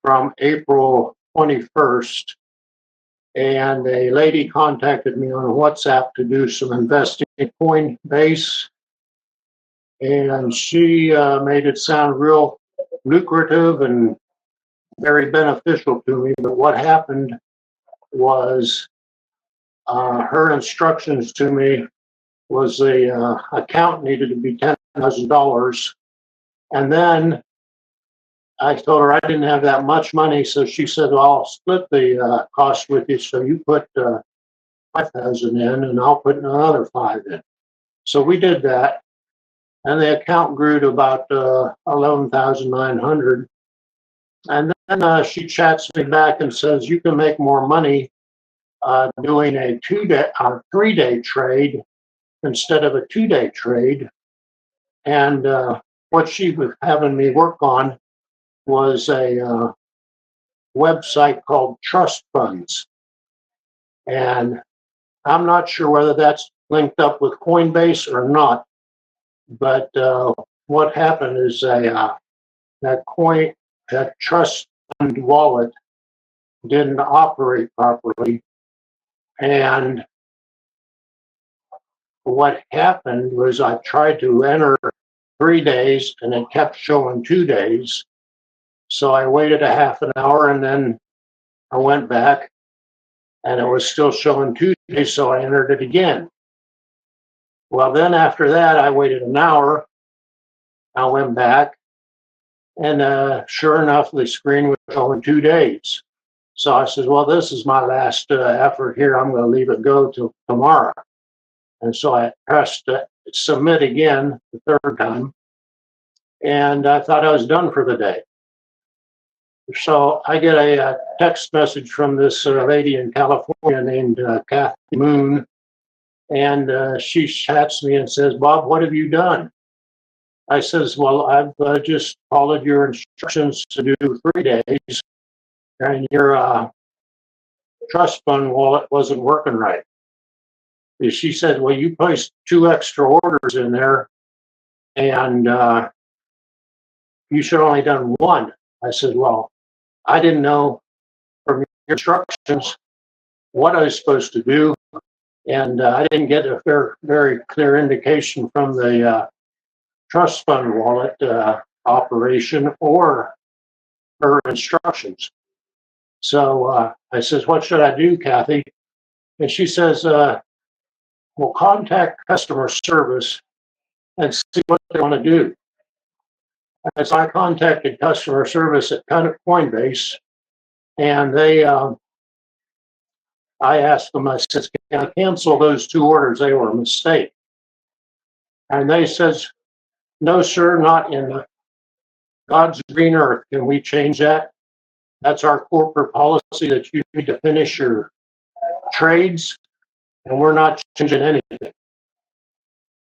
from April 21st, and a lady contacted me on WhatsApp to do some investing in Coinbase, and she made it sound real lucrative and very beneficial to me. But what happened was her instructions to me was the account needed to be $10,000, and then I told her I didn't have that much money, so she said, "Well, I'll split the cost with you. So you put 5,000 in, and I'll put another 5 in." So we did that, and the account grew to about 11,900. And then she chats me back and says, "You can make more money doing a 3-day trade instead of a 2-day trade." And what she was having me work on was a website called Trust Funds. And I'm not sure whether that's linked up with Coinbase or not, but what happened is that Trust Fund wallet didn't operate properly. And what happened was I tried to enter 3 days and it kept showing 2 days. So I waited a half an hour and then I went back and it was still showing 2 days. So I entered it again. Well, then after that, I waited an hour. I went back and sure enough, the screen was showing 2 days. So I said, well, this is my last effort here. I'm going to leave it go till tomorrow. And so I pressed submit again the third time. And I thought I was done for the day. So I get a text message from this lady in California named Kathy Moon. And she chats me and says, "Bob, what have you done?" I says, "Well, I've just followed your instructions to do 3 days. And your trust fund wallet wasn't working right." She said, "Well, you placed 2 extra orders in there and you should have only done 1. I said, "Well, I didn't know from your instructions what I was supposed to do. And I didn't get a very clear indication from the trust fund wallet operation or her instructions." So I says, "What should I do, Kathy?" And she says, "Well, contact customer service and see what they want to do." As I contacted customer service at Coinbase, and I asked them, I said, "Can I cancel those 2 orders? They were a mistake." And they says, "No, sir, not in God's green earth can we change that. That's our corporate policy that you need to finish your trades, and we're not changing anything."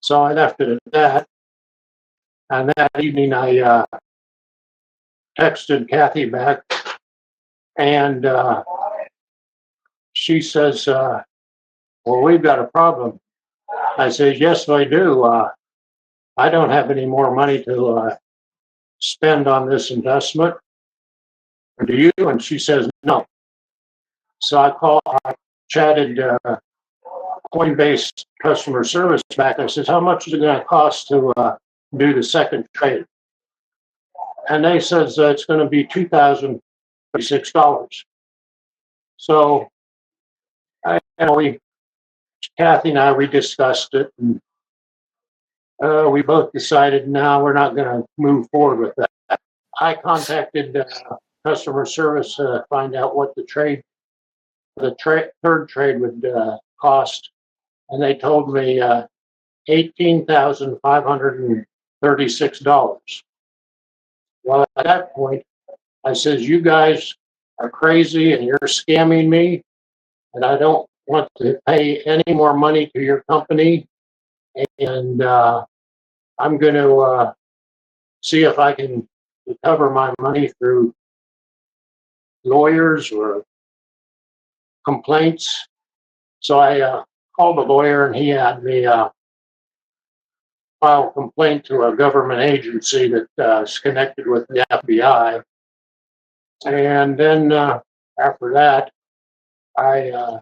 So I left it at that. And that evening, I texted Kathy back, and she says, "Well, we've got a problem." I said, "Yes, I do. I don't have any more money to spend on this investment. Do you?" And she says, "No." So I chatted Coinbase customer service back. I said, "How much is it going to cost to do the second trade?" And they says it's going to be $2,036. So Kathy and I, we discussed it, and we both decided, no, we're not going to move forward with that. I contacted customer service to find out what the third trade would cost, and they told me $18,536. Well, at that point, I says, "You guys are crazy and you're scamming me, and I don't want to pay any more money to your company, and I'm going to see if I can recover my money through lawyers or complaints." So I called a lawyer, and he had me file a complaint to a government agency that is connected with the FBI. And then after that, I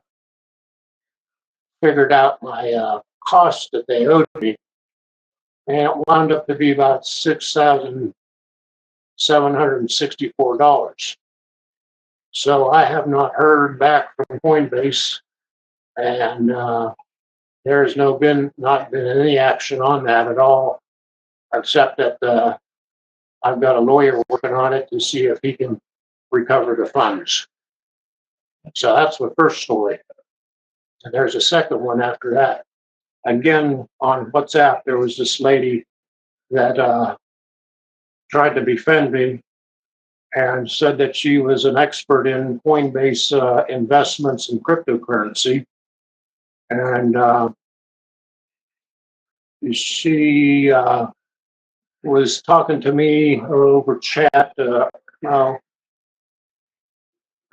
figured out my cost that they owed me, and it wound up to be about $6,764. So I have not heard back from Coinbase, and there's not been any action on that at all, except that I've got a lawyer working on it to see if he can recover the funds. So that's the first story. And there's a second one after that. Again, on WhatsApp, there was this lady that tried to befriend me and said that she was an expert in Coinbase investments in cryptocurrency. And she was talking to me over chat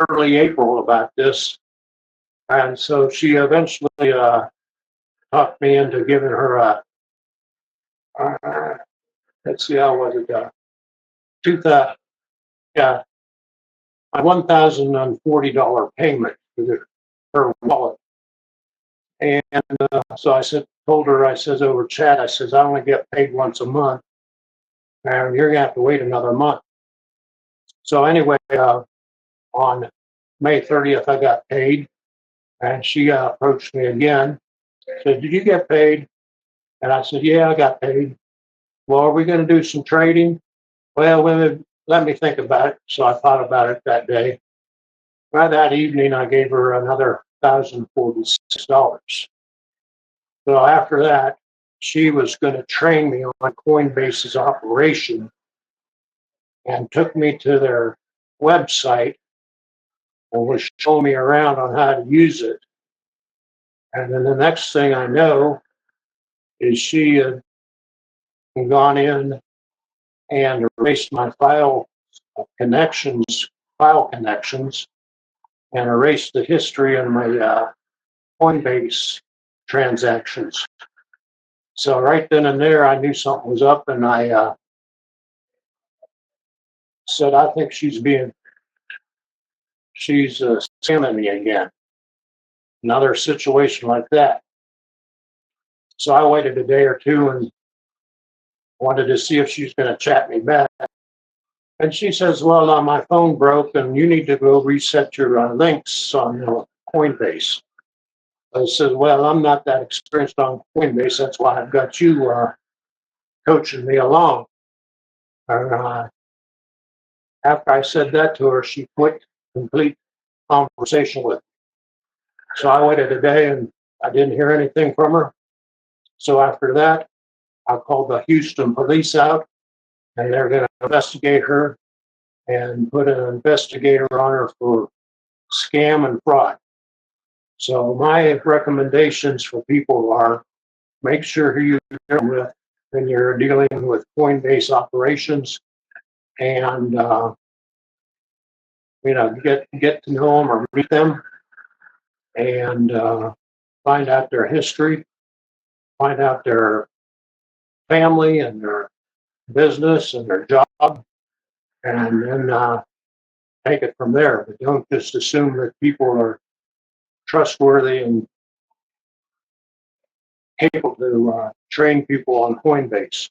early April about this. And so she eventually talked me into giving her a, let's see, how was it? Yeah, a $1,040 payment to her wallet. And so told her, I says over chat, I says, I only get paid once a month, and you're gonna have to wait another month. So anyway, on May 30th, I got paid, and she approached me again, said, did you get paid? And I said, yeah, I got paid. Well, are we going to do some trading? Well, let me think about it. So I thought about it that day. By that evening, I gave her another $1,046. So after that, she was going to train me on Coinbase's operation and took me to their website and was showing me around on how to use it. And then the next thing I know is she had gone in and erased my file connections, and erased the history of my Coinbase transactions. So right then and there, I knew something was up, and I said, I think she's scamming me again. Another situation like that. So I waited a day or two and wanted to see if she's going to chat me back. And she says, well, my phone broke and you need to go reset your links on Coinbase. I said, well, I'm not that experienced on Coinbase. That's why I've got you coaching me along. And after I said that to her, she quit complete conversation with me. So I waited a day and I didn't hear anything from her. So after that, I called the Houston police out, and they're going to investigate her and put an investigator on her for scam and fraud. So my recommendations for people are make sure who you're dealing with when you're dealing with Coinbase operations, and get to know them or meet them, and find out their history, find out their family and their business and their job, and then take it from there. But don't just assume that people are trustworthy and capable to train people on Coinbase.